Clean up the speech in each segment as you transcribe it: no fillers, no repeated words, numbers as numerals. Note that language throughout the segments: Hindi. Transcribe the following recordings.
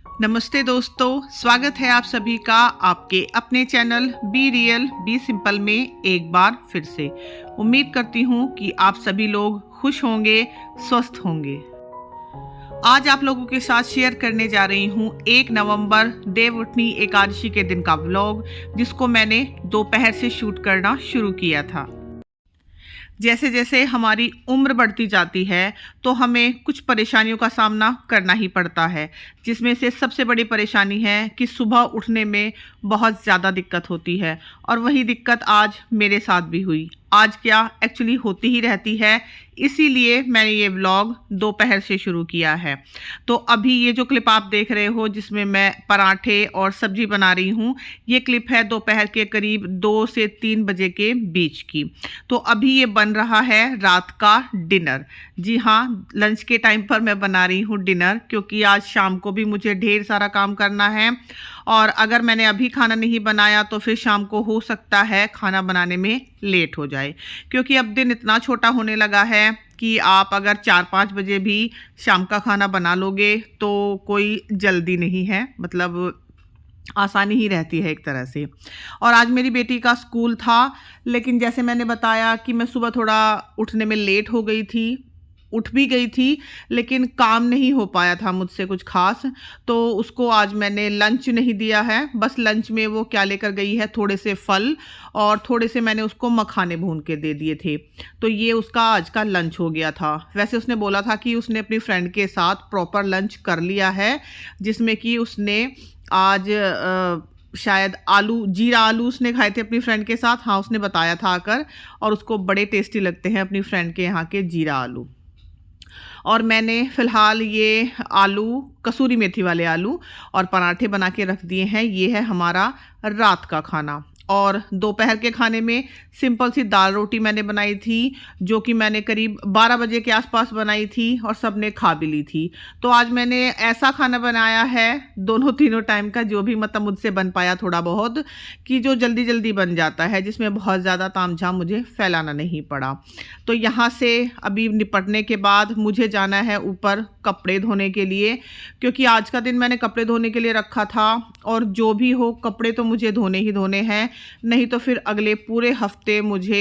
नमस्ते दोस्तों, स्वागत है आप सभी का आपके अपने channel be real be simple में एक बार फिर से। उम्मीद करती हूँ कि आप सभी लोग खुश होंगे, स्वस्थ होंगे। आज आप लोगों के साथ शेयर करने जा रही हूँ 1 नवंबर देवउठनी एकादशी के दिन का व्लॉग, जिसको मैंने दोपहर से शूट करना शुरू किया था। जैसे जैसे हमारी उम्र बढ़ती जाती है तो हमें कुछ परेशानियों का सामना करना ही पड़ता है, जिसमें से सबसे बड़ी परेशानी है कि सुबह उठने में बहुत ज़्यादा दिक्कत होती है। और वही दिक्कत आज मेरे साथ भी हुई। आज क्या एक्चुअली होती ही रहती है, इसीलिए मैंने ये व्लॉग दोपहर से शुरू किया है। तो अभी ये जो क्लिप आप देख रहे हो जिसमें मैं पराठे और सब्जी बना रही हूँ, ये क्लिप है दोपहर के करीब 2 से 3 बजे के बीच की। तो अभी ये बन रहा है रात का डिनर। जी हाँ, लंच के टाइम पर मैं बना रही हूँ डिनर, क्योंकि आज शाम को भी मुझे ढेर सारा काम करना है। और अगर मैंने अभी खाना नहीं बनाया तो फिर शाम को हो सकता है खाना बनाने में लेट हो जाए, क्योंकि अब दिन इतना छोटा होने लगा है कि आप अगर 4-5 बजे भी शाम का खाना बना लोगे तो कोई जल्दी नहीं है, मतलब आसानी ही रहती है एक तरह से। और आज मेरी बेटी का स्कूल था, लेकिन जैसे मैंने बताया कि मैं सुबह थोड़ा उठने में लेट हो गई थी, उठ भी गई थी, लेकिन काम नहीं हो पाया था मुझसे कुछ खास। तो उसको आज मैंने लंच नहीं दिया है। बस लंच में वो क्या लेकर गई है, थोड़े से फल और थोड़े से मैंने उसको मखाने भून के दे दिए थे। तो ये उसका आज का लंच हो गया था। वैसे उसने बोला था कि उसने अपनी फ्रेंड के साथ प्रॉपर लंच कर लिया है, जिसमें कि उसने आज शायद जीरा आलू उसने खाए थे अपनी फ्रेंड के साथ। हाँ, उसने बताया था आकर, और उसको बड़े टेस्टी लगते हैं अपनी फ्रेंड के यहाँ के जीरा आलू। और मैंने फ़िलहाल ये आलू, कसूरी मेथी वाले आलू और पराठे बना के रख दिए हैं। ये है हमारा रात का खाना। और दोपहर के खाने में सिंपल सी दाल रोटी मैंने बनाई थी, जो कि मैंने करीब 12 बजे के आसपास बनाई थी और सबने खा भी ली थी। तो आज मैंने ऐसा खाना बनाया है दोनों तीनों टाइम का, जो भी मतलब मुझसे बन पाया थोड़ा बहुत, कि जो जल्दी जल्दी बन जाता है, जिसमें बहुत ज़्यादा तामझाम मुझे फैलाना नहीं पड़ा। तो यहाँ से अभी निपटने के बाद मुझे जाना है ऊपर कपड़े धोने के लिए, क्योंकि आज का दिन मैंने कपड़े धोने के लिए रखा था। और जो भी हो, कपड़े तो मुझे धोने ही धोने हैं, नहीं तो फिर अगले पूरे हफ्ते मुझे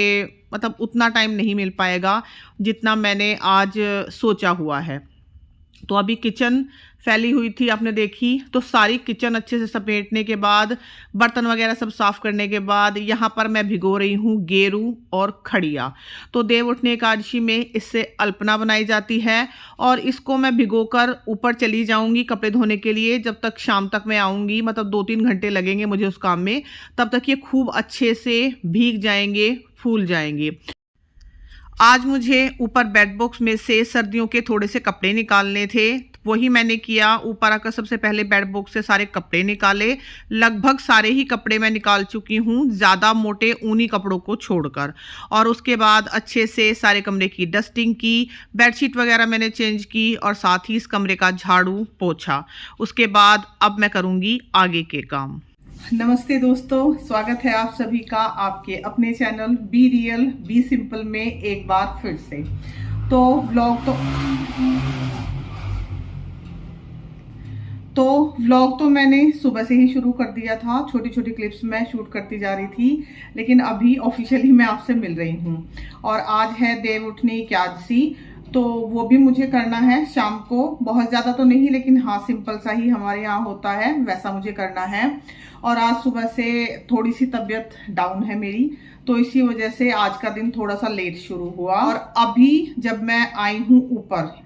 मतलब उतना टाइम नहीं मिल पाएगा जितना मैंने आज सोचा हुआ है। तो अभी किचन फैली हुई थी, आपने देखी, तो सारी किचन अच्छे से समेटने के बाद, बर्तन वगैरह सब साफ करने के बाद, यहाँ पर मैं भिगो रही हूँ गेरू और खड़िया। तो देवउठनी एकादशी में इससे अल्पना बनाई जाती है, और इसको मैं भिगोकर ऊपर चली जाऊँगी कपड़े धोने के लिए। जब तक शाम तक मैं आऊँगी, मतलब 2-3 घंटे लगेंगे मुझे उस काम में, तब तक ये खूब अच्छे से भीग जाएंगे, फूल जाएंगे। आज मुझे ऊपर बेड बॉक्स में से सर्दियों के थोड़े से कपड़े निकालने थे, वही मैंने किया। ऊपर आकर सबसे पहले बेड बॉक्स से सारे कपड़े निकाले। लगभग सारे ही कपड़े मैं निकाल चुकी हूँ, ज़्यादा मोटे ऊनी कपड़ों को छोड़कर। और उसके बाद अच्छे से सारे कमरे की डस्टिंग की, बेडशीट वगैरह मैंने चेंज की, और साथ ही इस कमरे का झाड़ू पोछा। उसके बाद अब मैं करूँगी आगे के काम। नमस्ते दोस्तों, स्वागत है आप सभी का आपके अपने channel be real be simple में एक बार फिर से। तो व्लॉग तो मैंने सुबह से ही शुरू कर दिया था। छोटी छोटी क्लिप्स मैं शूट करती जा रही थी, लेकिन अभी ऑफिशियली मैं आपसे मिल रही हूँ। और आज है देवउठनी एकादशी, तो वो भी मुझे करना है शाम को। बहुत ज़्यादा तो नहीं, लेकिन हाँ, सिंपल सा ही हमारे यहाँ होता है वैसा मुझे करना है। और आज सुबह से थोड़ी सी तबीयत डाउन है मेरी, तो इसी वजह से आज का दिन थोड़ा सा लेट शुरू हुआ। और अभी जब मैं आई हूँ ऊपर,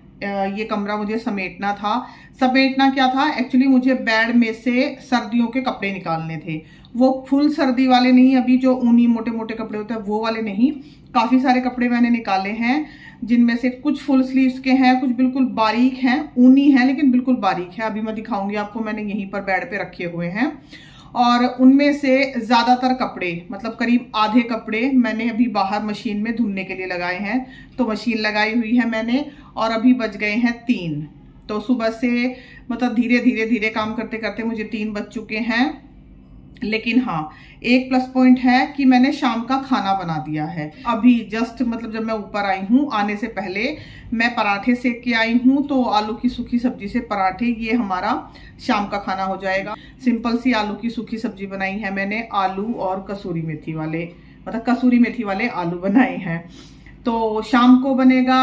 ये कमरा मुझे समेटना था। समेटना क्या था एक्चुअली, मुझे बेड में से सर्दियों के कपड़े निकालने थे। वो फुल सर्दी वाले नहीं, अभी जो ऊनी मोटे मोटे कपड़े होते हैं वो वाले नहीं। काफ़ी सारे कपड़े मैंने निकाले हैं, जिनमें से कुछ फुल स्लीव्स के हैं, कुछ बिल्कुल बारीक हैं, ऊनी है लेकिन बिल्कुल बारीक है। अभी मैं दिखाऊंगी आपको, मैंने यहीं पर बेड पे रखे हुए हैं। और उनमें से ज़्यादातर कपड़े, मतलब करीब आधे कपड़े मैंने अभी बाहर मशीन में धुलने के लिए लगाए हैं। तो मशीन लगाई हुई है मैंने, और अभी बज गए हैं 3। तो सुबह से मतलब धीरे धीरे काम करते करते मुझे 3 बज चुके हैं। लेकिन हाँ, एक प्लस पॉइंट है कि मैंने शाम का खाना बना दिया है। अभी जस्ट मतलब जब मैं ऊपर आई हूँ, आने से पहले मैं पराठे सेक के आई हूँ, तो आलू की सूखी सब्जी से पराठे, ये हमारा शाम का खाना हो जाएगा। सिंपल सी आलू की सूखी सब्जी बनाई है मैंने, आलू और कसूरी मेथी वाले, मतलब कसूरी मेथी वाले आलू बनाए हैं। तो शाम को बनेगा,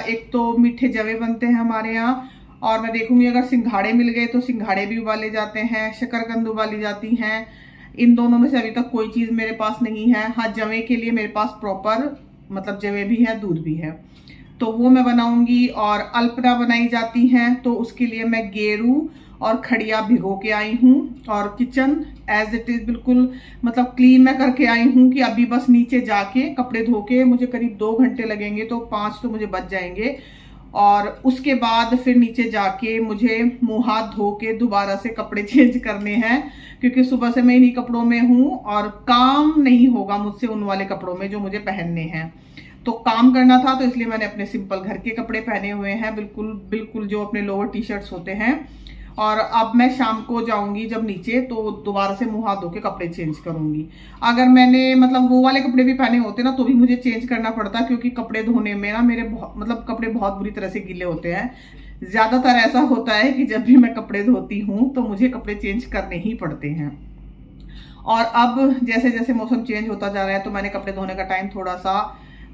एक तो मीठे जवे बनते हैं हमारे यहाँ, और मैं देखूंगी अगर सिंघाड़े मिल गए तो सिंघाड़े भी उबाले जाते हैं, शकरकंद उबाली जाती हैं। इन दोनों में से अभी तक कोई चीज़ मेरे पास नहीं है। हाँ, जवे के लिए मेरे पास प्रॉपर मतलब जवे भी है, दूध भी है, तो वो मैं बनाऊंगी। और अल्पना बनाई जाती हैं, तो उसके लिए मैं गेरू और खड़िया भिगो के आई हूँ, और किचन एज इट इज बिल्कुल मतलब क्लीन मैं करके आई हूँ कि अभी बस नीचे जाके कपड़े धो के मुझे करीब 2 घंटे लगेंगे, तो 5 तो मुझे बच जाएंगे। और उसके बाद फिर नीचे जाके मुझे मुंह हाथ धो के दोबारा से कपड़े चेंज करने हैं, क्योंकि सुबह से मैं इन्हीं कपड़ों में हूँ और काम नहीं होगा मुझसे उन वाले कपड़ों में जो मुझे पहनने हैं। तो काम करना था, तो इसलिए मैंने अपने सिंपल घर के कपड़े पहने हुए हैं, बिल्कुल बिल्कुल जो अपने लोअर टी शर्ट्स होते हैं। और अब मैं शाम को जाऊंगी जब नीचे, तो दोबारा से मुंह हाथ धो के कपड़े चेंज करूंगी। अगर मैंने मतलब वो वाले कपड़े भी पहने होते ना, तो भी मुझे चेंज करना पड़ता, क्योंकि कपड़े धोने में ना मेरे मतलब कपड़े बहुत बुरी तरह से गीले होते हैं। ज्यादातर ऐसा होता है कि जब भी मैं कपड़े धोती हूँ तो मुझे कपड़े चेंज करने ही पड़ते हैं। और अब जैसे जैसे मौसम चेंज होता जा रहा है, तो मैंने कपड़े धोने का टाइम थोड़ा सा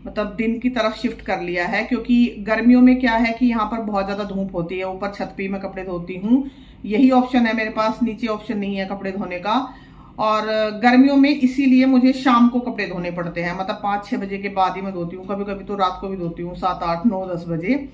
मतलब दिन की तरफ शिफ्ट कर लिया है, क्योंकि गर्मियों में क्या है कि यहाँ पर बहुत ज्यादा धूप होती है। ऊपर छत पे मैं कपड़े धोती हूँ, यही ऑप्शन है मेरे पास, नीचे ऑप्शन नहीं है कपड़े धोने का। और गर्मियों में इसीलिए मुझे शाम को कपड़े धोने पड़ते हैं, मतलब 5-6 बजे के बाद ही मैं धोती हूँ, कभी कभी तो रात को भी धोती हूँ 7-8-9-10 बजे।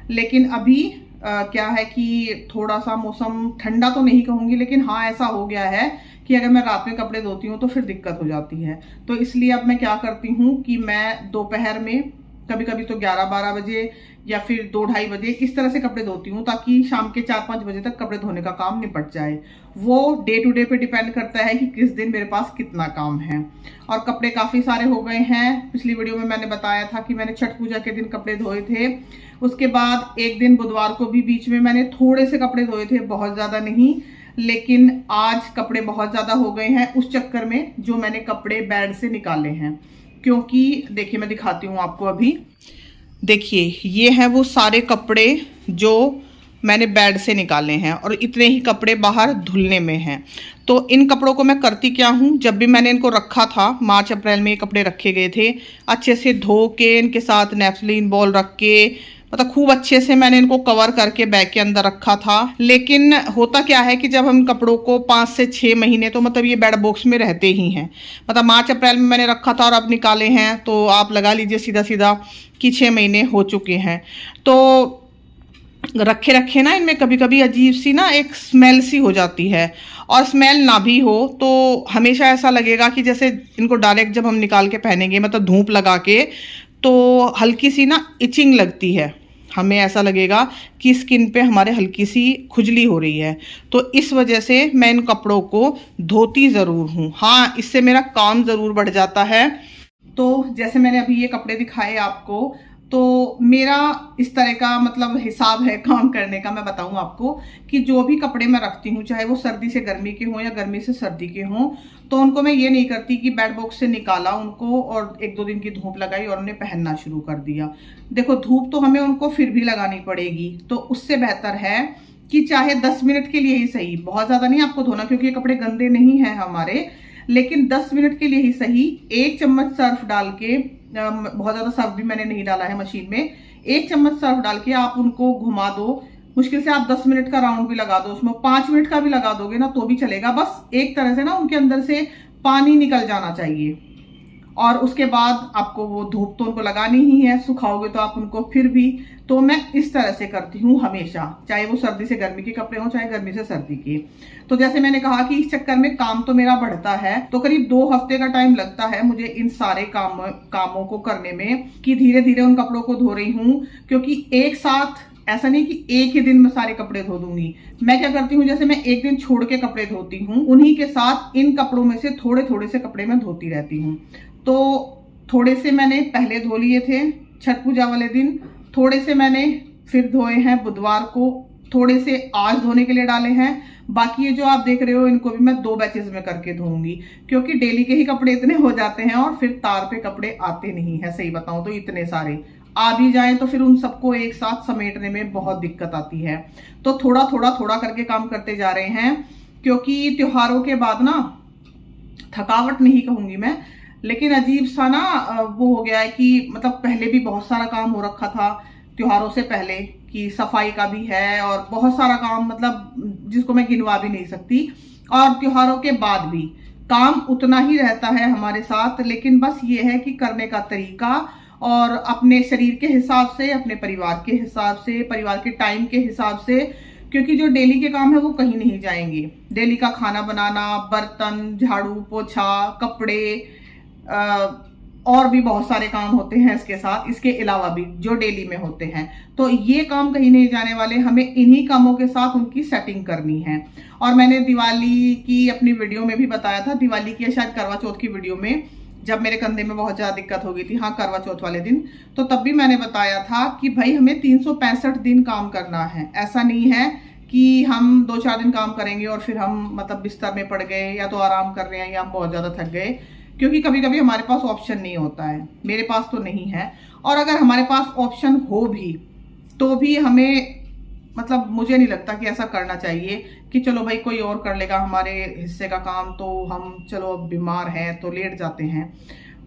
लेकिन अभी क्या है कि थोड़ा सा मौसम ठंडा तो नहीं कहूंगी, लेकिन हाँ ऐसा हो गया है कि अगर मैं रात में कपड़े धोती हूँ तो फिर दिक्कत हो जाती है। तो इसलिए अब मैं क्या करती हूँ कि मैं दोपहर में कभी कभी तो 11-12 बजे या फिर 2-2:30 बजे इस तरह से कपड़े धोती हूँ, ताकि शाम के 4-5 बजे तक कपड़े धोने का काम निपट जाए। वो डे टू डे पे डिपेंड करता है कि किस दिन मेरे पास कितना काम है। और कपड़े काफी सारे हो गए हैं। पिछली वीडियो में मैंने बताया था कि मैंने छठ पूजा के दिन कपड़े धोए थे। उसके बाद एक दिन बुधवार को भी बीच में मैंने थोड़े से कपड़े धोए थे, बहुत ज्यादा नहीं। लेकिन आज कपड़े बहुत ज्यादा हो गए हैं, उस चक्कर में जो मैंने कपड़े बेड से निकाले हैं। क्योंकि देखिए मैं दिखाती हूँ आपको, अभी देखिए ये हैं वो सारे कपड़े जो मैंने बेड से निकाले हैं, और इतने ही कपड़े बाहर धुलने में हैं। तो इन कपड़ों को मैं करती क्या हूँ, जब भी मैंने इनको रखा था, मार्च अप्रैल में ये कपड़े रखे गए थे, अच्छे से धो के इनके साथ नेफ्लिन बॉल रख के मतलब खूब अच्छे से मैंने इनको कवर करके बैग के अंदर रखा था। लेकिन होता क्या है कि जब हम कपड़ों को 5 से 6 महीने, तो मतलब ये बेड बॉक्स में रहते ही हैं, मतलब मार्च अप्रैल में मैंने रखा था और अब निकाले हैं, तो आप लगा लीजिए सीधा सीधा कि 6 महीने हो चुके हैं। तो रखे रखे ना इनमें कभी कभी अजीब सी ना एक स्मेल सी हो जाती है, और स्मेल ना भी हो तो हमेशा ऐसा लगेगा कि जैसे इनको डायरेक्ट जब हम निकाल के पहनेंगे, मतलब धूप लगा के, तो हल्की सी ना इचिंग लगती है, हमें ऐसा लगेगा कि स्किन पे हमारे हल्की सी खुजली हो रही है। तो इस वजह से मैं इन कपड़ों को धोती ज़रूर हूँ। हाँ, इससे मेरा काम ज़रूर बढ़ जाता है। तो जैसे मैंने अभी ये कपड़े दिखाए आपको, तो मेरा इस तरह का मतलब हिसाब है काम करने का। मैं बताऊं आपको कि जो भी कपड़े मैं रखती हूँ, चाहे वो सर्दी से गर्मी के हों या गर्मी से सर्दी के हों, तो उनको मैं ये नहीं करती कि बेड बॉक्स से निकाला उनको और 1-2 दिन की धूप लगाई और उन्हें पहनना शुरू कर दिया। देखो, धूप तो हमें उनको फिर भी लगानी पड़ेगी, तो उससे बेहतर है कि चाहे 10 मिनट के लिए ही सही, बहुत ज्यादा नहीं आपको धोना, क्योंकि ये कपड़े गंदे नहीं है हमारे, लेकिन 10 मिनट के लिए ही सही 1 चम्मच सर्फ डाल के, बहुत ज्यादा सर्फ भी मैंने नहीं डाला है मशीन में, 1 चम्मच सर्फ डाल के आप उनको घुमा दो। मुश्किल से आप 10 मिनट का राउंड भी लगा दो, उसमें 5 मिनट का भी लगा दोगे ना तो भी चलेगा। बस एक तरह से ना उनके अंदर से पानी निकल जाना चाहिए। और उसके बाद आपको वो धूप तो उनको लगानी ही है, सुखाओगे तो आप उनको फिर भी। तो मैं इस तरह से करती हूँ हमेशा, चाहे वो सर्दी से गर्मी के कपड़े हो, चाहे गर्मी से सर्दी के। तो जैसे मैंने कहा कि इस चक्कर में काम तो मेरा बढ़ता है, तो करीब 2 हफ्ते का टाइम लगता है मुझे इन सारे कामों को करने में, कि धीरे धीरे उन कपड़ों को धो रही हूँ। क्योंकि एक साथ ऐसा नहीं कि एक ही दिन में सारे कपड़े धो दूंगी। मैं क्या करती हूँ, जैसे मैं एक दिन छोड़ के कपड़े धोती हूँ, उन्हीं के साथ इन कपड़ों में से थोड़े थोड़े से कपड़े मैं धोती रहती हूँ। तो थोड़े से मैंने पहले धो लिए थे छठ पूजा वाले दिन, थोड़े से मैंने फिर धोए हैं बुधवार को, थोड़े से आज धोने के लिए डाले हैं, बाकी ये जो आप देख रहे हो इनको भी मैं 2 बैचेस में करके धोऊंगी, क्योंकि डेली के ही कपड़े इतने हो जाते हैं और फिर तार पे कपड़े आते नहीं है। सही बताऊं तो इतने सारे आ भी जाए तो फिर उन सबको एक साथ समेटने में बहुत दिक्कत आती है। तो थोड़ा थोड़ा करके काम करते जा रहे हैं, क्योंकि त्योहारों के बाद ना थकावट नहीं कहूंगी मैं, लेकिन अजीब सा ना वो हो गया है कि मतलब पहले भी बहुत सारा काम हो रखा था त्योहारों से पहले, कि सफाई का भी है और बहुत सारा काम, मतलब जिसको मैं गिनवा भी नहीं सकती। और त्योहारों के बाद भी काम उतना ही रहता है हमारे साथ, लेकिन बस ये है कि करने का तरीका और अपने शरीर के हिसाब से, अपने परिवार के हिसाब से, परिवार के टाइम के हिसाब से, क्योंकि जो डेली के काम है वो कहीं नहीं जाएंगे। डेली का खाना बनाना, बर्तन, झाड़ू पोछा, कपड़े, और भी बहुत सारे काम होते हैं इसके साथ, इसके अलावा भी जो डेली में होते हैं। तो ये काम कहीं नहीं जाने वाले, हमें इन्हीं कामों के साथ उनकी सेटिंग करनी है। और मैंने दिवाली की अपनी वीडियो में भी बताया था, दिवाली की या शायद करवा चौथ की वीडियो में, जब मेरे कंधे में बहुत ज्यादा दिक्कत हो गई थी, हाँ करवा चौथ वाले दिन, तो तब भी मैंने बताया था कि भाई हमें 365 दिन काम करना है। ऐसा नहीं है कि हम 2-4 दिन काम करेंगे और फिर हम मतलब बिस्तर में पड़ गए या तो आराम कर रहे हैं या हम बहुत ज्यादा थक गए, क्योंकि कभी कभी हमारे पास ऑप्शन नहीं होता है। मेरे पास तो नहीं है, और अगर हमारे पास ऑप्शन हो भी तो भी हमें मतलब मुझे नहीं लगता कि ऐसा करना चाहिए कि चलो भाई कोई और कर लेगा हमारे हिस्से का काम, तो हम चलो अब बीमार हैं तो लेट जाते हैं।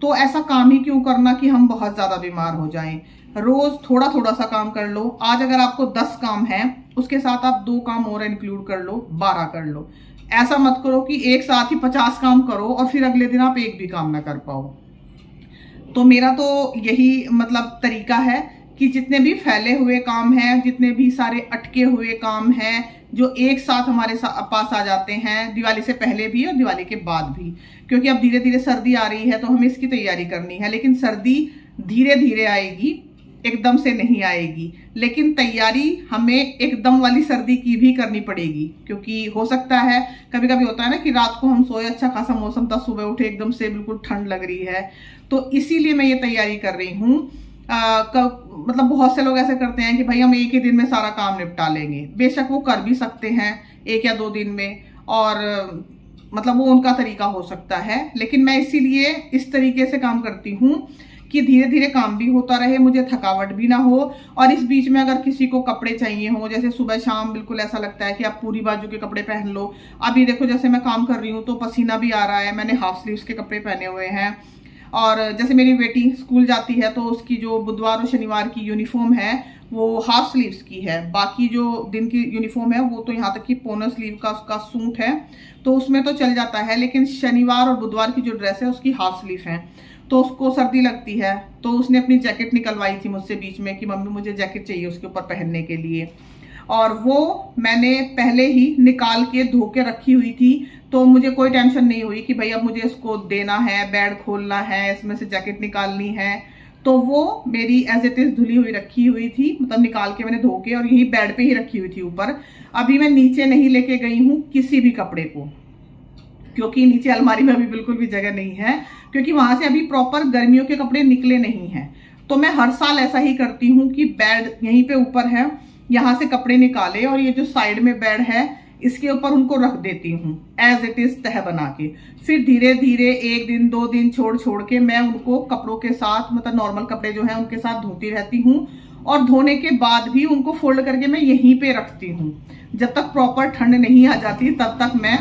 तो ऐसा काम ही क्यों करना कि हम बहुत ज्यादा बीमार हो जाएं। रोज थोड़ा थोड़ा सा काम कर लो। आज अगर आपको 10 काम है, उसके साथ आप 2 काम और इंक्लूड कर लो, 12 कर लो। ऐसा मत करो कि एक साथ ही 50 काम करो और फिर अगले दिन आप एक भी काम ना कर पाओ। तो मेरा तो यही मतलब तरीका है कि जितने भी फैले हुए काम हैं, जितने भी सारे अटके हुए काम हैं, जो एक साथ हमारे पास आ जाते हैं, दिवाली से पहले भी और दिवाली के बाद भी, क्योंकि अब धीरे धीरे सर्दी आ रही है तो हमें इसकी तैयारी करनी है। लेकिन सर्दी धीरे धीरे आएगी, एकदम से नहीं आएगी, लेकिन तैयारी हमें एकदम वाली सर्दी की भी करनी पड़ेगी, क्योंकि हो सकता है कभी कभी होता है ना कि रात को हम सोए, अच्छा खासा मौसम था, सुबह उठे एकदम से बिल्कुल ठंड लग रही है। तो इसीलिए मैं ये तैयारी कर रही हूँ। मतलब बहुत से लोग ऐसे करते हैं कि भाई हम एक ही दिन में सारा काम निपटा लेंगे। बेशक वो कर भी सकते हैं 1 या 2 दिन में, और मतलब वो उनका तरीका हो सकता है, लेकिन मैं इसीलिए इस तरीके से काम करती हूँ कि धीरे धीरे काम भी होता रहे, मुझे थकावट भी ना हो। और इस बीच में अगर किसी को कपड़े चाहिए हो, जैसे सुबह शाम बिल्कुल ऐसा लगता है कि आप पूरी बाजू के कपड़े पहन लो। अभी देखो जैसे मैं काम कर रही हूँ तो पसीना भी आ रहा है, मैंने हाफ स्लीव्स के कपड़े पहने हुए हैं। और जैसे मेरी बेटी स्कूल जाती है तो उसकी जो बुधवार और शनिवार की यूनिफॉर्म है वो हाफ स्लीव्स की है, बाकी जो दिन की यूनिफॉर्म है वो तो यहाँ तक कि पोनो स्लीव का उसका सूट है, तो उसमें तो चल जाता है। लेकिन शनिवार और बुधवार की जो ड्रेस है उसकी हाफ स्लीव है, तो उसको सर्दी लगती है। तो उसने अपनी जैकेट निकलवाई थी मुझसे बीच में कि मम्मी मुझे जैकेट चाहिए उसके ऊपर पहनने के लिए, और वो मैंने पहले ही निकाल के धो के रखी हुई थी। तो मुझे कोई टेंशन नहीं हुई कि भाई अब मुझे इसको देना है, बेड खोलना है, इसमें से जैकेट निकालनी है। तो वो मेरी एज इट इज धुली हुई रखी हुई थी, मतलब निकाल के मैंने धो के और यही बेड पे ही रखी हुई थी ऊपर। अभी मैं नीचे नहीं लेके गई हूँ किसी भी कपड़े को, क्योंकि नीचे अलमारी में अभी बिल्कुल भी जगह नहीं है, क्योंकि वहां से अभी प्रॉपर गर्मियों के कपड़े निकले नहीं हैं। तो मैं हर साल ऐसा ही करती हूँ कि बेड यहीं पे ऊपर है, यहाँ से कपड़े निकाले और ये जो साइड में बेड है इसके ऊपर उनको रख देती हूँ एज इट इज तह बना के। फिर धीरे धीरे 1 दिन 2 दिन छोड़ छोड़ के मैं उनको कपड़ों के साथ, मतलब नॉर्मल कपड़े जो है उनके साथ धोती रहती हूँ, और धोने के बाद भी उनको फोल्ड करके मैं यहीं पे रखती हूँ। जब तक प्रॉपर ठंड नहीं आ जाती तब तक मैं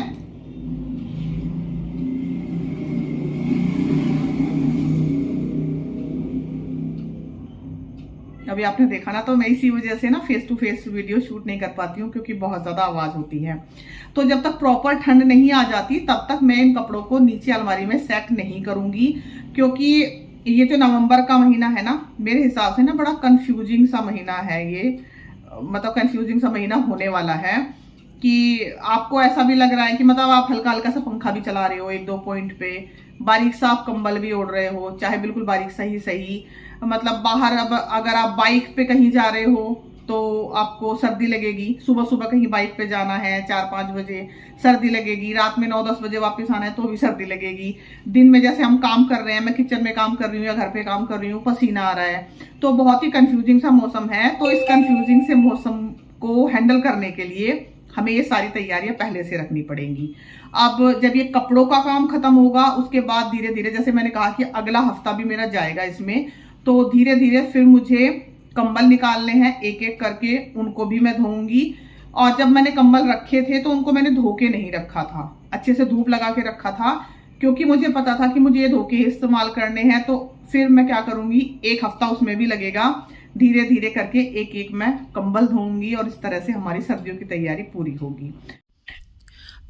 अभी आपने देखा ना, तो मैं इसी वजह से ना face to face video shoot नहीं कर पाती हूँ, क्योंकि बहुत ज्यादा आवाज होती है। तो जब तक प्रॉपर ठंड नहीं आ जाती तब तक मैं इन कपड़ों को नीचे अलमारी में सेट नहीं करूंगी, क्योंकि ये जो नवंबर का महीना है ना, मेरे हिसाब से ना बड़ा कंफ्यूजिंग सा महीना है ये, मतलब कंफ्यूजिंग सा महीना होने वाला है कि आपको ऐसा भी लग रहा है कि मतलब आप हल्का हल्का सा पंखा भी चला रहे हो 1-2 पॉइंट पे, बारीक सा आप कंबल भी ओढ़ रहे हो, चाहे बिल्कुल बारीक सा ही सही। मतलब बाहर अब अगर आप बाइक पे कहीं जा रहे हो तो आपको सर्दी लगेगी, सुबह सुबह कहीं बाइक पे जाना है 4-5 बजे सर्दी लगेगी, रात में 9-10 बजे वापस आना है तो भी सर्दी लगेगी, दिन में जैसे हम काम कर रहे हैं, मैं किचन में काम कर रही हूँ या घर पे काम कर रही हूँ, पसीना आ रहा है, तो बहुत ही कंफ्यूजिंग सा मौसम है। तो इस कंफ्यूजिंग से मौसम को हैंडल करने के लिए हमें ये सारी तैयारियां पहले से रखनी पड़ेंगी। अब जब ये कपड़ों का काम खत्म होगा उसके बाद धीरे धीरे, जैसे मैंने कहा कि अगला हफ्ता भी मेरा जाएगा इसमें, तो धीरे धीरे फिर मुझे कंबल निकालने हैं एक एक करके, उनको भी मैं धोऊंगी। और जब मैंने कंबल रखे थे तो उनको मैंने धो के नहीं रखा था, अच्छे से धूप लगा के रखा था, क्योंकि मुझे पता था कि मुझे ये धो के इस्तेमाल करने हैं। तो फिर मैं क्या करूंगी, एक हफ्ता उसमें भी लगेगा, धीरे धीरे करके एक एक मैं कंबल धोऊंगी और इस तरह से हमारी सर्दियों की तैयारी पूरी होगी।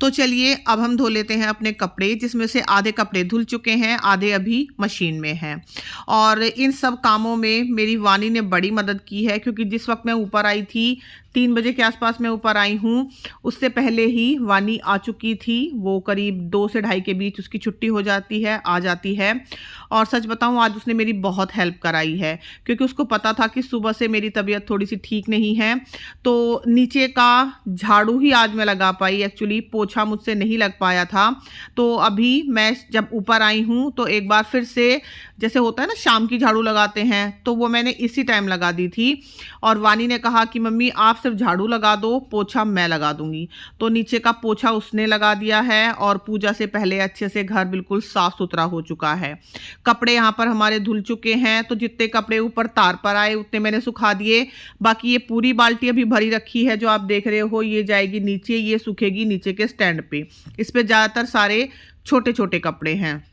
तो चलिए अब हम धो लेते हैं अपने कपड़े, जिसमें से आधे कपड़े धुल चुके हैं, आधे अभी मशीन में हैं। और इन सब कामों में मेरी वानी ने बड़ी मदद की है, क्योंकि जिस वक्त मैं ऊपर आई थी 3 बजे के आसपास मैं ऊपर आई हूँ, उससे पहले ही वानी आ चुकी थी। वो करीब 2 से 2:30 के बीच उसकी छुट्टी हो जाती है, आ जाती है। और सच बताऊँ आज उसने मेरी बहुत हेल्प कराई है, क्योंकि उसको पता था कि सुबह से मेरी तबीयत थोड़ी सी ठीक नहीं है। तो नीचे का झाड़ू ही आज मैं लगा पाई, एक्चुअली पोछा मुझसे नहीं लग पाया था। तो अभी मैं जब ऊपर आई हूँ तो एक बार फिर से, जैसे होता है ना शाम की झाड़ू लगाते हैं, तो वो मैंने इसी टाइम लगा दी थी। और वानी ने कहा कि मम्मी आप सिर्फ झाड़ू लगा दो, पोछा मैं लगा दूंगी। तो नीचे का पोछा उसने लगा दिया है और पूजा से पहले अच्छे से घर बिल्कुल साफ सुथरा हो चुका है। कपड़े यहाँ पर हमारे धुल चुके हैं, तो जितने कपड़े ऊपर तार पर आए उतने मैंने सुखा दिए। बाकी ये पूरी बाल्टी अभी भरी रखी है जो आप देख रहे हो, ये जाएगी नीचे, ये सूखेगी नीचे के स्टैंड पे। इस पे ज़्यादातर सारे छोटे छोटे कपड़े हैं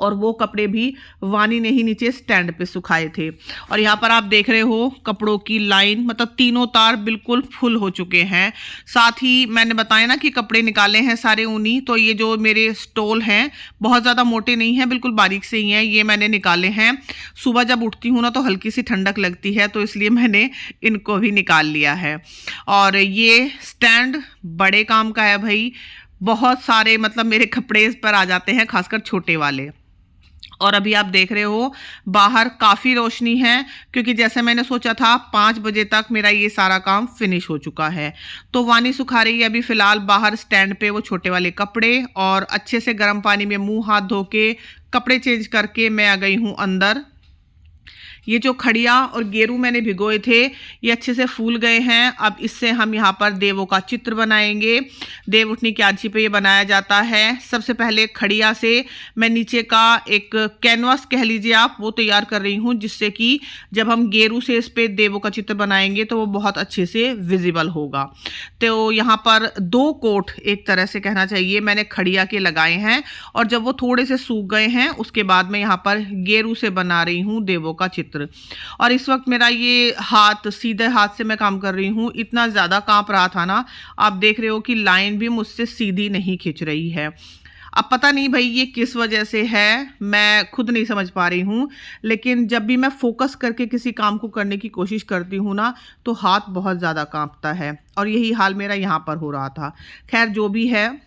और वो कपड़े भी वानी ने ही नीचे स्टैंड पे सुखाए थे। और यहाँ पर आप देख रहे हो कपड़ों की लाइन, मतलब तीनों तार बिल्कुल फुल हो चुके हैं। साथ ही मैंने बताया ना कि कपड़े निकाले हैं सारे ऊनी, तो ये जो मेरे स्टोल हैं बहुत ज़्यादा मोटे नहीं हैं, बिल्कुल बारीक से ही हैं, ये मैंने निकाले हैं। सुबह जब उठती हूँ ना तो हल्की सी ठंडक लगती है, तो इसलिए मैंने इनको भी निकाल लिया है। और ये स्टैंड बड़े काम का है भाई, बहुत सारे मतलब मेरे कपड़े इस पर आ जाते हैं, खासकर छोटे वाले। और अभी आप देख रहे हो बाहर काफ़ी रोशनी है, क्योंकि जैसे मैंने सोचा था 5 बजे तक मेरा ये सारा काम फिनिश हो चुका है। तो वानी सुखा रही है अभी फ़िलहाल बाहर स्टैंड पे वो छोटे वाले कपड़े, और अच्छे से गर्म पानी में मुंह हाथ धो के कपड़े चेंज करके मैं आ गई हूँ अंदर। ये जो खड़िया और गेरू मैंने भिगोए थे ये अच्छे से फूल गए हैं। अब इससे हम यहाँ पर देवों का चित्र बनाएंगे। देव उठनी की आजी पे ये बनाया जाता है। सबसे पहले खड़िया से मैं नीचे का एक कैनवास कह लीजिए आप, वो तैयार कर रही हूँ, जिससे कि जब हम गेरू से इस पे देवों का चित्र बनाएंगे तो वो बहुत अच्छे से विजिबल होगा। तो यहाँ पर 2 कोट एक तरह से कहना चाहिए मैंने खड़िया के लगाए हैं, और जब वो थोड़े से सूख गए हैं उसके बाद मैं यहाँ पर गेरू से बना रही हूँ देवों का चित्र। और इस वक्त मेरा ये हाथ, सीधे हाथ से मैं काम कर रही हूँ, इतना ज़्यादा कांप रहा था ना, आप देख रहे हो कि लाइन भी मुझसे सीधी नहीं खिंच रही है। अब पता नहीं भाई ये किस वजह से है, मैं खुद नहीं समझ पा रही हूँ, लेकिन जब भी मैं फोकस करके किसी काम को करने की कोशिश करती हूँ ना तो हाथ बहुत ज़्यादा कांपता है, और यही हाल मेरा यहाँ पर हो रहा था। खैर जो भी है,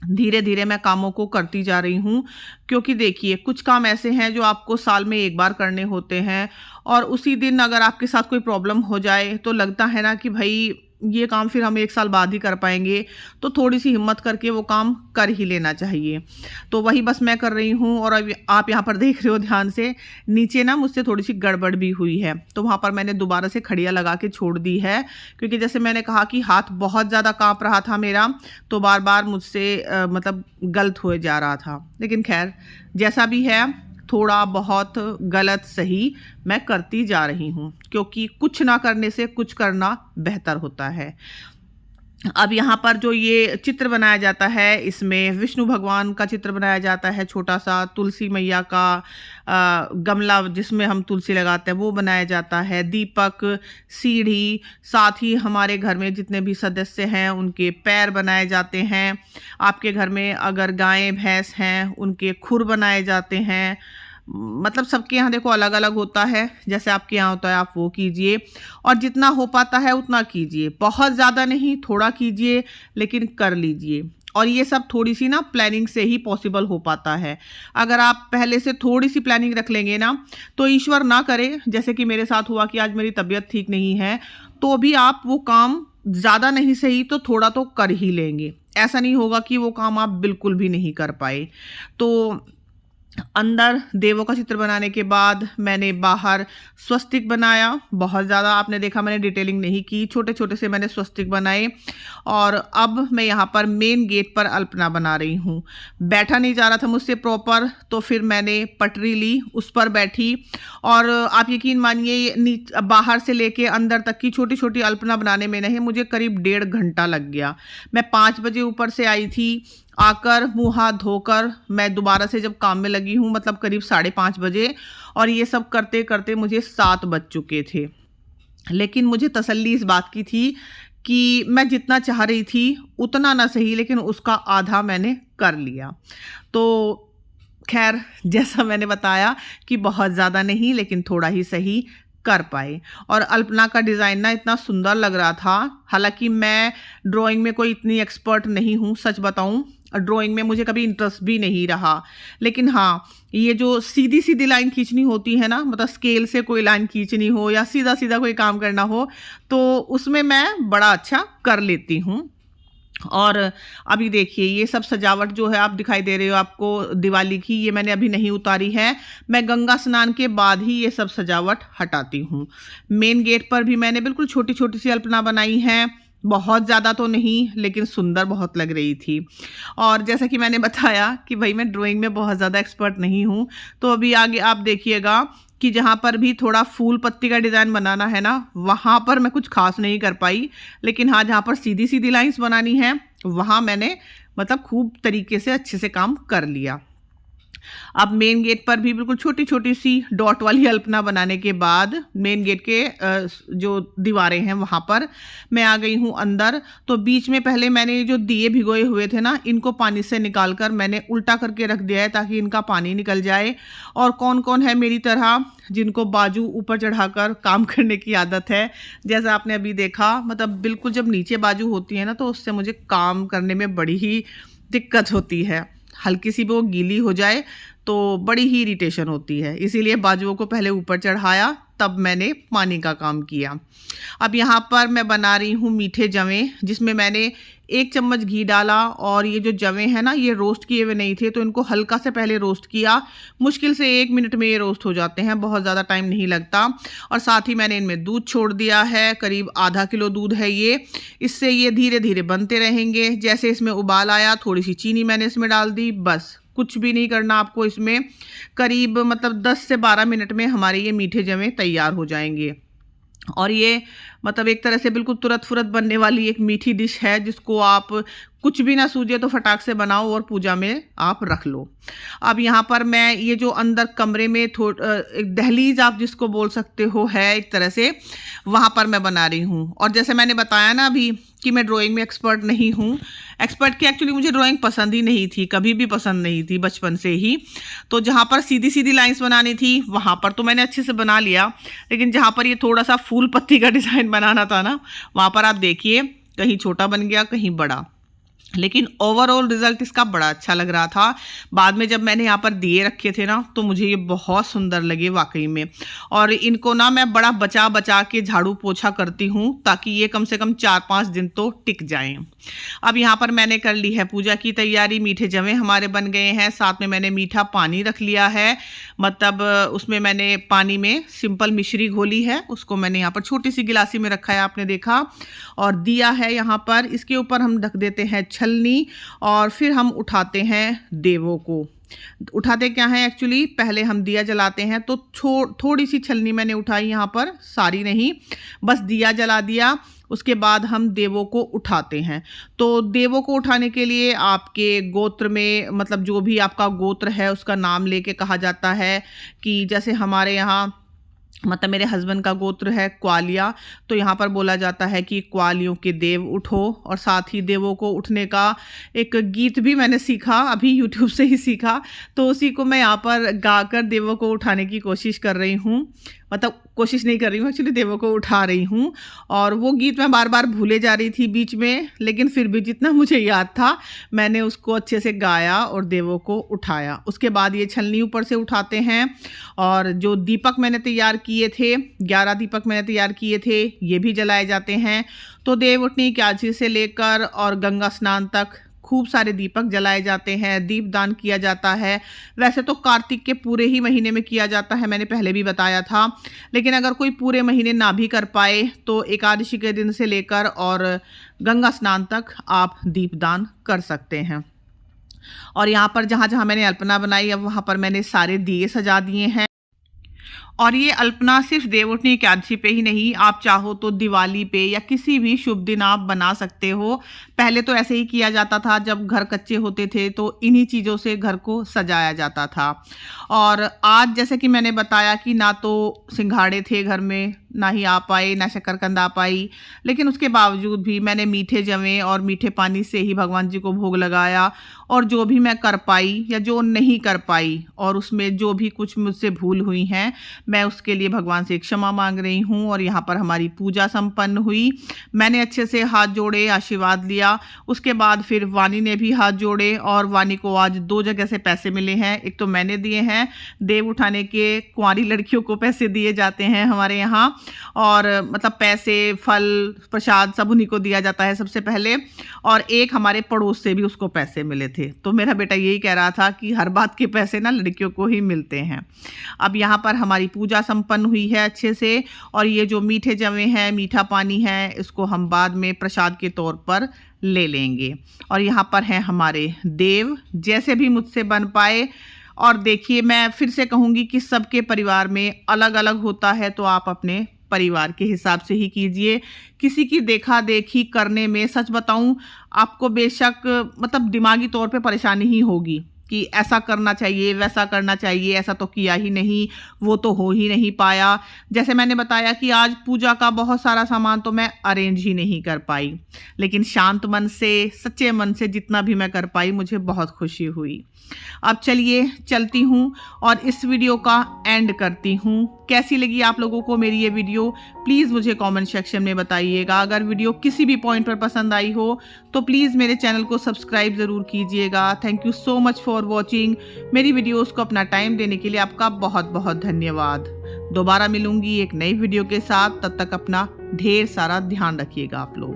धीरे धीरे मैं कामों को करती जा रही हूँ, क्योंकि देखिए कुछ काम ऐसे हैं जो आपको साल में एक बार करने होते हैं, और उसी दिन अगर आपके साथ कोई प्रॉब्लम हो जाए तो लगता है ना कि भाई ये काम फिर हम 1 साल बाद ही कर पाएंगे, तो थोड़ी सी हिम्मत करके वो काम कर ही लेना चाहिए। तो वही बस मैं कर रही हूँ। और अब आप यहाँ पर देख रहे हो ध्यान से, नीचे ना मुझसे थोड़ी सी गड़बड़ भी हुई है, तो वहाँ पर मैंने दोबारा से खड़िया लगा के छोड़ दी है, क्योंकि जैसे मैंने कहा कि हाथ बहुत ज़्यादा काँप रहा था मेरा, तो बार बार मुझसे मतलब गलत हो जा रहा था। लेकिन खैर जैसा भी है, थोड़ा बहुत गलत सही मैं करती जा रही हूँ, क्योंकि कुछ ना करने से कुछ करना बेहतर होता है। अब यहाँ पर जो ये चित्र बनाया जाता है, इसमें विष्णु भगवान का चित्र बनाया जाता है, छोटा सा तुलसी मैया का गमला जिसमें हम तुलसी लगाते हैं वो बनाया जाता है, दीपक, सीढ़ी, साथ ही हमारे घर में जितने भी सदस्य हैं उनके पैर बनाए जाते हैं। आपके घर में अगर गायें भैंस हैं उनके खुर बनाए जाते हैं। मतलब सबके यहाँ देखो अलग अलग होता है, जैसे आपके यहाँ होता है आप वो कीजिए, और जितना हो पाता है उतना कीजिए, बहुत ज़्यादा नहीं, थोड़ा कीजिए लेकिन कर लीजिए। और ये सब थोड़ी सी ना प्लानिंग से ही पॉसिबल हो पाता है। अगर आप पहले से थोड़ी सी प्लानिंग रख लेंगे ना, तो ईश्वर ना करे, जैसे कि मेरे साथ हुआ कि आज मेरी तबीयत ठीक नहीं है, तो भी आप वो काम ज़्यादा नहीं सही तो थोड़ा तो कर ही लेंगे। ऐसा नहीं होगा कि वो काम आप बिल्कुल भी नहीं कर पाए। तो अंदर देवों का चित्र बनाने के बाद मैंने बाहर स्वस्तिक बनाया। बहुत ज़्यादा आपने देखा मैंने डिटेलिंग नहीं की, छोटे छोटे से मैंने स्वस्तिक बनाए। और अब मैं यहाँ पर मेन गेट पर अल्पना बना रही हूँ। बैठा नहीं जा रहा था मुझसे प्रॉपर, तो फिर मैंने पटरी ली, उस पर बैठी। और आप यकीन मानिए बाहर से लेके अंदर तक की छोटी छोटी अल्पना बनाने में नहीं मुझे करीब 1.5 घंटा लग गया। मैं 5 बजे ऊपर से आई थी, आकर मुंह हाथ धोकर मैं दोबारा से जब काम में लगी हूँ मतलब करीब 5:30 बजे, और ये सब करते करते मुझे 7 बज चुके थे। लेकिन मुझे तसल्ली इस बात की थी कि मैं जितना चाह रही थी उतना ना सही, लेकिन उसका आधा मैंने कर लिया। तो खैर, जैसा मैंने बताया कि बहुत ज़्यादा नहीं लेकिन थोड़ा ही सही कर पाए। और अल्पना का डिज़ाइन ना इतना सुंदर लग रहा था। हालांकि मैं ड्राइंग में कोई इतनी एक्सपर्ट नहीं हूँ, सच बताऊँ ड्राइंग में मुझे कभी इंटरेस्ट भी नहीं रहा। लेकिन हाँ, ये जो सीधी सीधी लाइन खींचनी होती है ना, मतलब स्केल से कोई लाइन खींचनी हो या सीधा सीधा कोई काम करना हो, तो उसमें मैं बड़ा अच्छा कर लेती हूँ। और अभी देखिए ये सब सजावट जो है आप दिखाई दे रहे हो आपको दिवाली की, ये मैंने अभी नहीं उतारी है। मैं गंगा स्नान के बाद ही ये सब सजावट हटाती हूँ। मेन गेट पर भी मैंने बिल्कुल छोटी छोटी सी अल्पना बनाई है, बहुत ज़्यादा तो नहीं लेकिन सुंदर बहुत लग रही थी। और जैसा कि मैंने बताया कि भाई मैं ड्राइंग में बहुत ज़्यादा एक्सपर्ट नहीं हूँ, तो अभी आगे आप देखिएगा कि जहाँ पर भी थोड़ा फूल पत्ती का डिज़ाइन बनाना है ना, वहाँ पर मैं कुछ खास नहीं कर पाई। लेकिन हाँ, जहाँ पर सीधी सीधी लाइंस बनानी है वहाँ मैंने मतलब खूब तरीके से अच्छे से काम कर लिया। अब मेन गेट पर भी बिल्कुल छोटी छोटी सी डॉट वाली अल्पना बनाने के बाद मेन गेट के जो दीवारें हैं वहाँ पर मैं आ गई हूँ अंदर। तो बीच में पहले मैंने जो दिए भिगोए हुए थे ना, इनको पानी से निकाल कर मैंने उल्टा करके रख दिया है ताकि इनका पानी निकल जाए। और कौन कौन है मेरी तरह जिनको बाजू ऊपर चढ़ाकर काम करने की आदत है, जैसा आपने अभी देखा, मतलब बिल्कुल जब नीचे बाजू होती है ना तो उससे मुझे काम करने में बड़ी ही दिक्कत होती है। हल्की सी भी वो गीली हो जाए तो बड़ी ही इरिटेशन होती है, इसीलिए बाजुओं को पहले ऊपर चढ़ाया तब मैंने पानी का काम किया। अब यहाँ पर मैं बना रही हूँ मीठे जवे, जिसमें मैंने 1 चम्मच घी डाला। और ये जो जवे हैं ना, ये रोस्ट किए हुए नहीं थे, तो इनको हल्का से पहले रोस्ट किया। मुश्किल से 1 मिनट में ये रोस्ट हो जाते हैं, बहुत ज़्यादा टाइम नहीं लगता। और साथ ही मैंने इनमें दूध छोड़ दिया है, करीब आधा किलो दूध है ये। इससे ये धीरे धीरे बनते रहेंगे। जैसे इसमें उबाल आया, थोड़ी सी चीनी मैंने इसमें डाल दी, बस कुछ भी नहीं करना आपको इसमें। करीब मतलब 10 से 12 मिनट में हमारे ये मीठे जवे तैयार हो जाएंगे। और ये मतलब एक तरह से बिल्कुल तुरंत फुरत बनने वाली एक मीठी डिश है, जिसको आप कुछ भी ना सूझे तो फटाक से बनाओ और पूजा में आप रख लो। अब यहाँ पर मैं ये जो अंदर कमरे में एक दहलीज आप जिसको बोल सकते हो है एक तरह से, वहाँ पर मैं बना रही हूँ। और जैसे मैंने बताया ना अभी कि मैं ड्राइंग में एक्सपर्ट नहीं हूँ, एक्सपर्ट की एक्चुअली मुझे ड्राइंग पसंद ही नहीं थी, कभी भी पसंद नहीं थी बचपन से ही। तो जहाँ पर सीधी सीधी लाइंस बनानी थी वहाँ पर तो मैंने अच्छे से बना लिया, लेकिन जहाँ पर ये थोड़ा सा फूल पत्ती का डिज़ाइन बनाना था ना, वहाँ पर आप देखिए कहीं छोटा बन गया कहीं बड़ा। लेकिन ओवरऑल रिजल्ट इसका बड़ा अच्छा लग रहा था। बाद में जब मैंने यहाँ पर दिए रखे थे ना, तो मुझे ये बहुत सुंदर लगे वाकई में। और इनको ना मैं बड़ा बचा बचा के झाड़ू पोछा करती हूँ ताकि ये कम से कम 4-5 दिन तो टिक जाएं। अब यहाँ पर मैंने कर ली है पूजा की तैयारी। मीठे जवे हमारे बन गए हैं, साथ में मैंने मीठा पानी रख लिया है। मतलब उसमें मैंने पानी में सिंपल मिश्री घोली है, उसको मैंने यहाँ पर छोटी सी गिलासी में रखा है, आपने देखा। और दिया है यहाँ पर, इसके ऊपर हम ढक देते हैं छलनी। और फिर हम उठाते हैं देवों को। उठाते क्या है एक्चुअली, पहले हम दिया जलाते हैं। तो थोड़ी सी छलनी मैंने उठाई यहाँ पर, सारी नहीं, बस दिया जला दिया। उसके बाद हम देवों को उठाते हैं। तो देवों को उठाने के लिए आपके गोत्र में, मतलब जो भी आपका गोत्र है उसका नाम लेके कहा जाता है। कि जैसे हमारे यहाँ मतलब मेरे हस्बैंड का गोत्र है क्वालिया, तो यहाँ पर बोला जाता है कि क्वालियों के देव उठो। और साथ ही देवों को उठने का एक गीत भी मैंने सीखा, अभी यूट्यूब से ही सीखा, तो उसी को मैं यहाँ पर गाकर देवों को उठाने की कोशिश कर रही हूँ। मतलब कोशिश नहीं कर रही हूँ, एक्चुअली देवों को उठा रही हूँ। और वो गीत मैं बार बार भूले जा रही थी बीच में, लेकिन फिर भी जितना मुझे याद था मैंने उसको अच्छे से गाया और देवों को उठाया। उसके बाद ये छलनी ऊपर से उठाते हैं। और जो दीपक मैंने तैयार किए थे, 11 दीपक मैंने तैयार किए थे, ये भी जलाए जाते हैं। तो देव उठनी की आजी से लेकर और गंगा स्नान तक खूब सारे दीपक जलाए जाते हैं, दीपदान किया जाता है। वैसे तो कार्तिक के पूरे ही महीने में किया जाता है, मैंने पहले भी बताया था, लेकिन अगर कोई पूरे महीने ना भी कर पाए तो एकादशी के दिन से लेकर और गंगा स्नान तक आप दीपदान कर सकते हैं। और यहाँ पर जहाँ जहाँ मैंने अल्पना बनाई, अब वहाँ पर मैंने सारे दिए सजा दिए हैं। और ये अल्पना सिर्फ देवउठनी एकादशी पे ही नहीं, आप चाहो तो दिवाली पे या किसी भी शुभ दिन आप बना सकते हो। पहले तो ऐसे ही किया जाता था, जब घर कच्चे होते थे तो इन्हीं चीज़ों से घर को सजाया जाता था। और आज जैसे कि मैंने बताया कि ना तो सिंघाड़े थे घर में, ना ही आ पाए, ना शकरकंद आ पाई, लेकिन उसके बावजूद भी मैंने मीठे जवे और मीठे पानी से ही भगवान जी को भोग लगाया। और जो भी मैं कर पाई या जो नहीं कर पाई और उसमें जो भी कुछ मुझसे भूल हुई हैं, मैं उसके लिए भगवान से क्षमा मांग रही हूँ। और यहाँ पर हमारी पूजा संपन्न हुई। मैंने अच्छे से हाथ जोड़े, आशीर्वाद लिया। उसके बाद फिर वानी ने भी हाथ जोड़े और वानी को आज 2 जगह से पैसे मिले हैं। एक तो मैंने दिए हैं, देव उठाने के कुंवारी लड़कियों को पैसे दिए जाते हैं हमारे यहाँ, और मतलब पैसे, फल, प्रसाद सब उन्हीं को दिया जाता है सबसे पहले। और एक हमारे पड़ोस से भी उसको पैसे मिले थे। तो मेरा बेटा यही कह रहा था कि हर बात के पैसे ना लड़कियों को ही मिलते हैं। अब यहाँ पर हमारी पूजा संपन्न हुई है अच्छे से। और ये जो मीठे जवे हैं, मीठा पानी है, इसको हम बाद में प्रसाद के तौर पर ले लेंगे। और यहाँ पर हैं हमारे देव, जैसे भी मुझसे बन पाए। और देखिए, मैं फिर से कहूँगी कि सबके परिवार में अलग अलग होता है, तो आप अपने परिवार के हिसाब से ही कीजिए। किसी की देखा देखी करने में सच बताऊं, आपको बेशक मतलब दिमागी तौर पे परेशानी ही होगी कि ऐसा करना चाहिए, वैसा करना चाहिए, ऐसा तो किया ही नहीं, वो तो हो ही नहीं पाया। जैसे मैंने बताया कि आज पूजा का बहुत सारा सामान तो मैं अरेंज ही नहीं कर पाई, लेकिन शांत मन से, सच्चे मन से जितना भी मैं कर पाई, मुझे बहुत खुशी हुई। अब चलिए चलती हूँ और इस वीडियो का एंड करती हूँ। कैसी लगी आप लोगों को मेरी ये वीडियो, प्लीज़ मुझे कमेंट सेक्शन में बताइएगा। अगर वीडियो किसी भी पॉइंट पर पसंद आई हो तो प्लीज़ मेरे चैनल को सब्सक्राइब ज़रूर कीजिएगा। Thank you so much for watching. मेरी वीडियोज़ को अपना टाइम देने के लिए आपका बहुत बहुत धन्यवाद। दोबारा मिलूंगी एक नई वीडियो के साथ, तब तक अपना ढेर सारा ध्यान रखिएगा आप लोग।